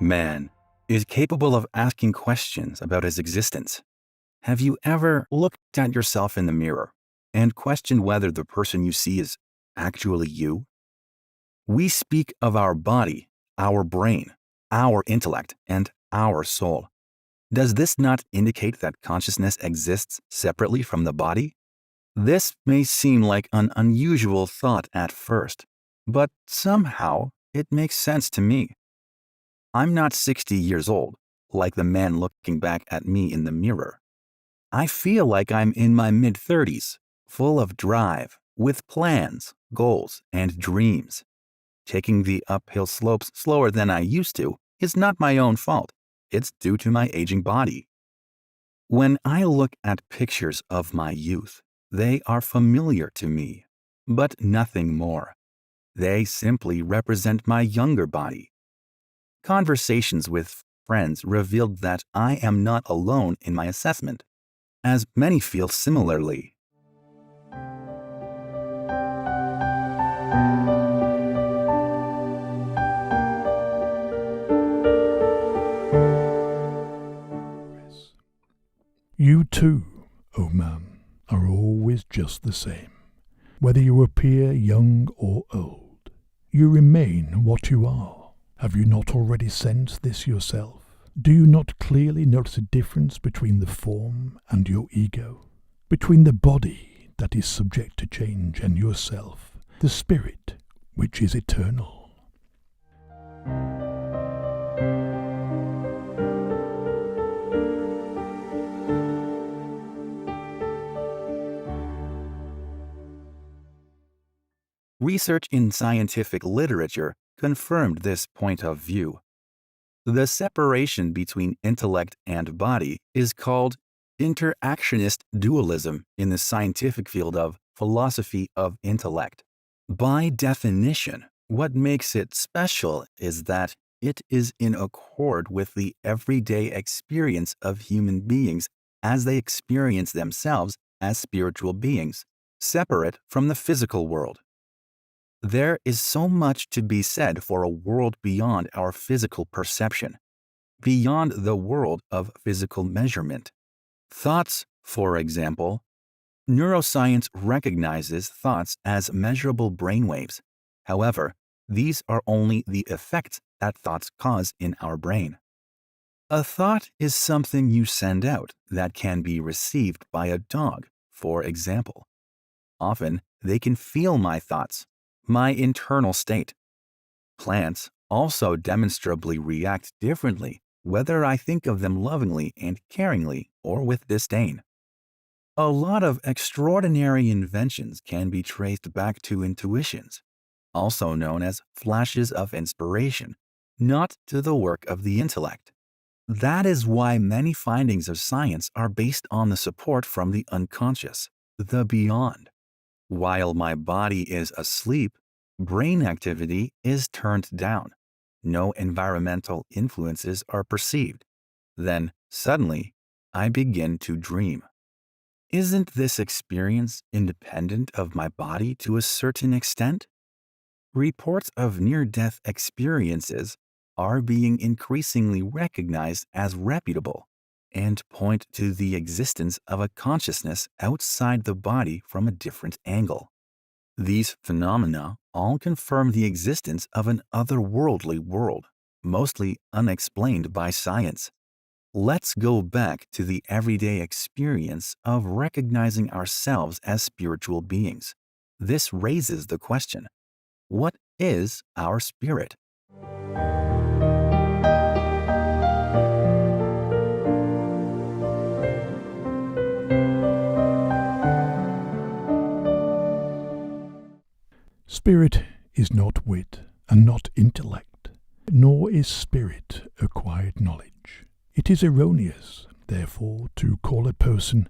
Man is capable of asking questions about his existence. Have you ever looked at yourself in the mirror and questioned whether the person you see is actually you? We speak of our body, our brain, our intellect, and our soul. Does this not indicate that consciousness exists separately from the body? This may seem like an unusual thought at first, but somehow it makes sense to me. I'm not 60 years old, like the man looking back at me in the mirror. I feel like I'm in my mid-30s, full of drive, with plans, goals, and dreams. Taking the uphill slopes slower than I used to is not my own fault. It's due to my aging body. When I look at pictures of my youth, they are familiar to me, but nothing more. They simply represent my younger body. Conversations with friends revealed that I am not alone in my assessment, as many feel similarly. You too, O man, are always just the same. Whether you appear young or old, you remain what you are. Have you not already sensed this yourself? Do you not clearly notice a difference between the form and your ego? Between the body that is subject to change and yourself, the spirit which is eternal? Research in scientific literature confirmed this point of view. The separation between intellect and body is called interactionist dualism in the scientific field of philosophy of intellect. By definition, what makes it special is that it is in accord with the everyday experience of human beings as they experience themselves as spiritual beings, separate from the physical world. There is so much to be said for a world beyond our physical perception, beyond the world of physical measurement. Thoughts, for example. Neuroscience recognizes thoughts as measurable brainwaves. However, these are only the effects that thoughts cause in our brain. A thought is something you send out that can be received by a dog, for example. Often, they can feel my thoughts, my internal state. Plants also demonstrably react differently, whether I think of them lovingly and caringly or with disdain. A lot of extraordinary inventions can be traced back to intuitions, also known as flashes of inspiration, not to the work of the intellect. That is why many findings of science are based on the support from the unconscious, the beyond. While my body is asleep, brain activity is turned down. No environmental influences are perceived. Then, suddenly, I begin to dream. Isn't this experience independent of my body to a certain extent? Reports of near-death experiences are being increasingly recognized as reputable and point to the existence of a consciousness outside the body from a different angle. These phenomena all confirm the existence of an otherworldly world, mostly unexplained by science. Let's go back to the everyday experience of recognizing ourselves as spiritual beings. This raises the question, what is our spirit? Spirit is not wit and not intellect, nor is spirit acquired knowledge. It is erroneous, therefore, to call a person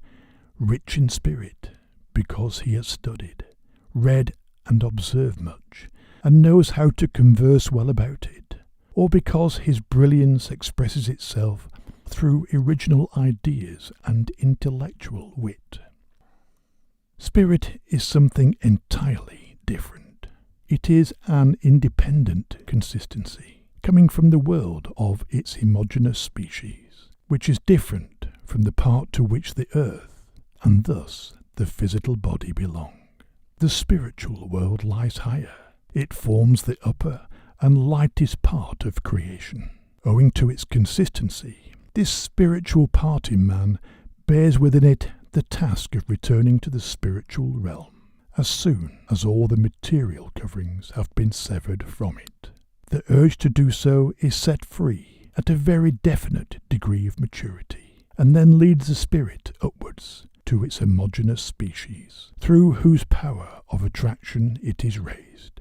rich in spirit because he has studied, read and observed much, and knows how to converse well about it, or because his brilliance expresses itself through original ideas and intellectual wit. Spirit is something entirely different. It is an independent consistency, coming from the world of its homogeneous species, which is different from the part to which the earth, and thus the physical body, belong. The spiritual world lies higher. It forms the upper and lightest part of creation. Owing to its consistency, this spiritual part in man bears within it the task of returning to the spiritual realm as soon as all the material coverings have been severed from it. The urge to do so is set free at a very definite degree of maturity, and then leads the spirit upwards to its homogeneous species, through whose power of attraction it is raised.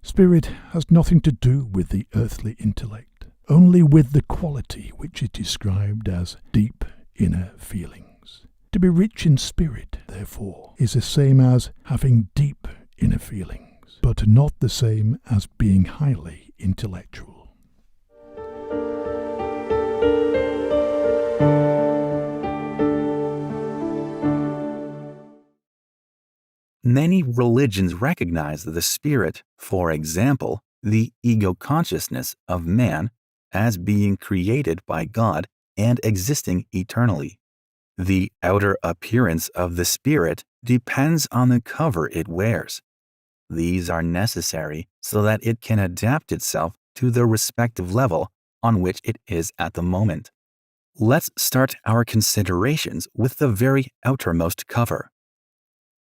Spirit has nothing to do with the earthly intellect, only with the quality which is described as deep inner feelings. To be rich in spirit, therefore, is the same as having deep inner feelings, but not the same as being highly intellectual. Many religions recognize the spirit, for example, the ego consciousness of man, as being created by God and existing eternally. The outer appearance of the spirit depends on the cover it wears. These are necessary so that it can adapt itself to the respective level on which it is at the moment. Let's start our considerations with the very outermost cover.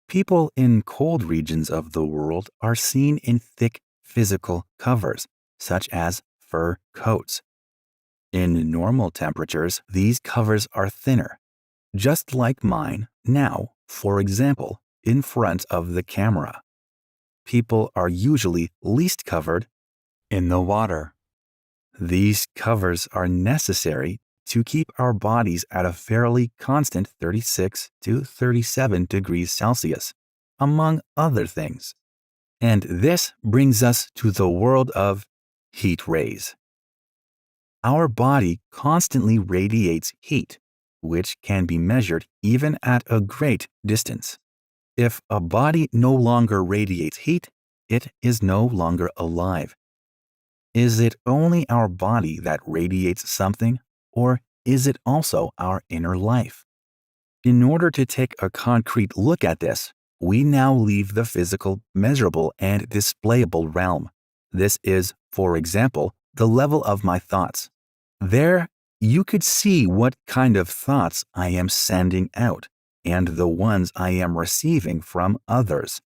People in cold regions of the world are seen in thick physical covers, such as fur coats. In normal temperatures, these covers are thinner, just like mine now, for example, in front of the camera. People are usually least covered in the water. These covers are necessary to keep our bodies at a fairly constant 36 to 37 degrees Celsius, among other things. And this brings us to the world of heat rays. Our body constantly radiates heat, which can be measured even at a great distance. If a body no longer radiates heat, it is no longer alive. Is it only our body that radiates something, or is it also our inner life? In order to take a concrete look at this, we now leave the physical, measurable, and displayable realm. This is, for example, the level of my thoughts. There, you could see what kind of thoughts I am sending out, and the ones I am receiving from others.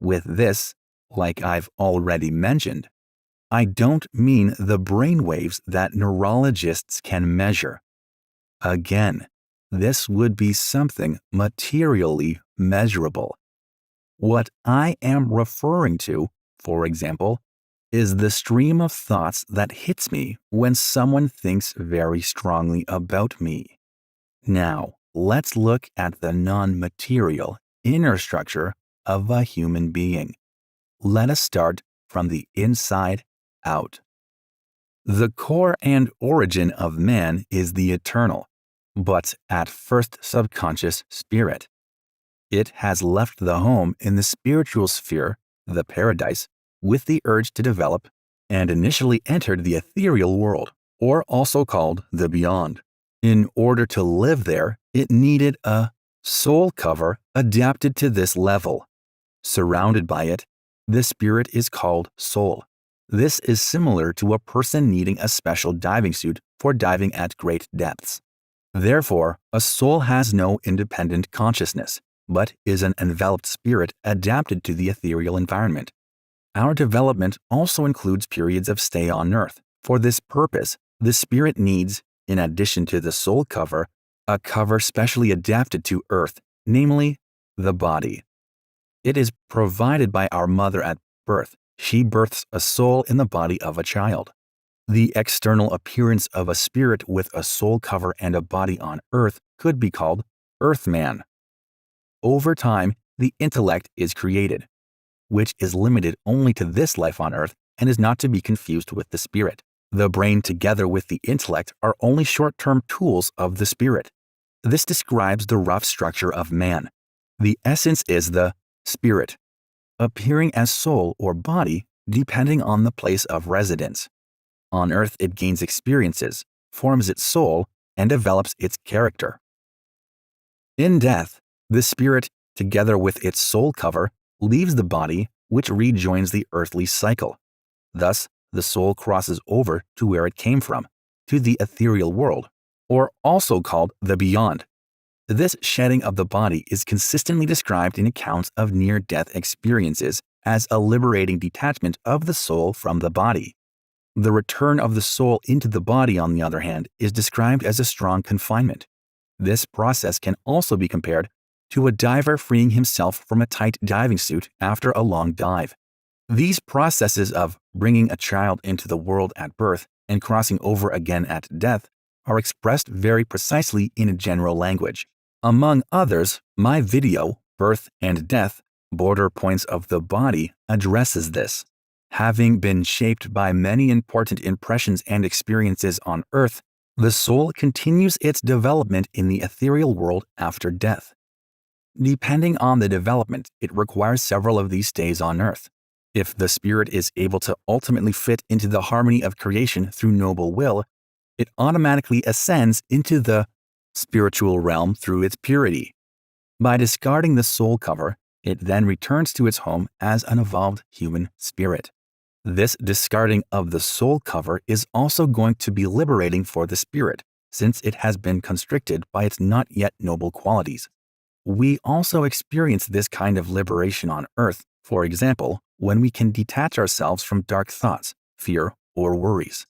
With this, like I've already mentioned, I don't mean the brain waves that neurologists can measure. Again, this would be something materially measurable. What I am referring to, for example, is the stream of thoughts that hits me when someone thinks very strongly about me. Now, let's look at the non-material inner structure of a human being. Let us start from the inside out. The core and origin of man is the eternal, but at first subconscious spirit. It has left the home in the spiritual sphere, the paradise, with the urge to develop, and initially entered the ethereal world, or also called the beyond. In order to live there, it needed a soul cover adapted to this level. Surrounded by it, the spirit is called soul. This is similar to a person needing a special diving suit for diving at great depths. Therefore, a soul has no independent consciousness, but is an enveloped spirit adapted to the ethereal environment. Our development also includes periods of stay on Earth. For this purpose, the spirit needs, in addition to the soul cover, a cover specially adapted to Earth, namely, the body. It is provided by our mother at birth. She births a soul in the body of a child. The external appearance of a spirit with a soul cover and a body on Earth could be called Earthman. Over time, the intellect is created, which is limited only to this life on Earth and is not to be confused with the spirit. The brain together with the intellect are only short-term tools of the spirit. This describes the rough structure of man. The essence is the spirit, appearing as soul or body depending on the place of residence. On earth, it gains experiences, forms its soul, and develops its character. In death, the spirit, together with its soul cover, leaves the body, which rejoins the earthly cycle. Thus, the soul crosses over to where it came from, to the ethereal world, or also called the beyond. This shedding of the body is consistently described in accounts of near-death experiences as a liberating detachment of the soul from the body. The return of the soul into the body, on the other hand, is described as a strong confinement. This process can also be compared to a diver freeing himself from a tight diving suit after a long dive. These processes of bringing a child into the world at birth and crossing over again at death are expressed very precisely in a general language. Among others, my video, Birth and Death, Border Points of the Body, addresses this. Having been shaped by many important impressions and experiences on earth, the soul continues its development in the ethereal world after death. Depending on the development, it requires several of these stays on earth. If the spirit is able to ultimately fit into the harmony of creation through noble will, it automatically ascends into the spiritual realm through its purity. By discarding the soul cover, it then returns to its home as an evolved human spirit. This discarding of the soul cover is also going to be liberating for the spirit, since it has been constricted by its not yet noble qualities. We also experience this kind of liberation on earth, for example, when we can detach ourselves from dark thoughts, fear, or worries.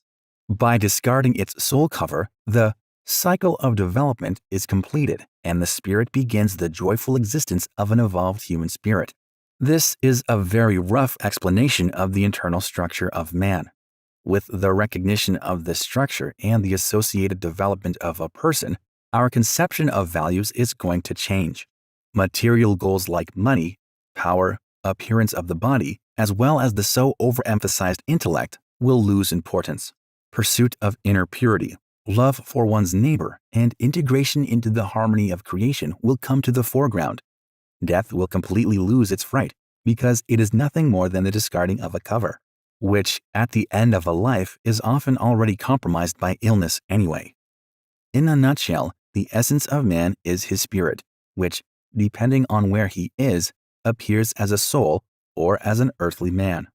By discarding its soul cover, the cycle of development is completed, and the spirit begins the joyful existence of an evolved human spirit. This is a very rough explanation of the internal structure of man. With the recognition of this structure and the associated development of a person, our conception of values is going to change. Material goals like money, power, appearance of the body, as well as the so overemphasized intellect, will lose importance. Pursuit of inner purity, love for one's neighbor, and integration into the harmony of creation will come to the foreground. Death will completely lose its fright because it is nothing more than the discarding of a cover, which at the end of a life is often already compromised by illness anyway. In a nutshell, the essence of man is his spirit, which, depending on where he is, appears as a soul or as an earthly man.